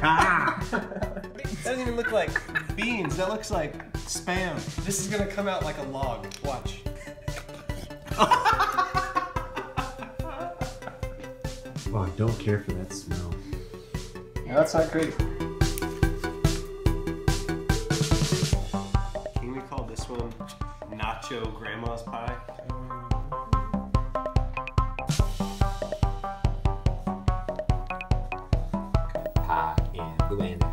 Ah! That doesn't even look like beans. That looks like spam. This is gonna come out like a log. Watch. Oh, I don't care for that smell. Yeah, that's not great. Can we call this one Nacho Grandma's Pie? Pie in the window.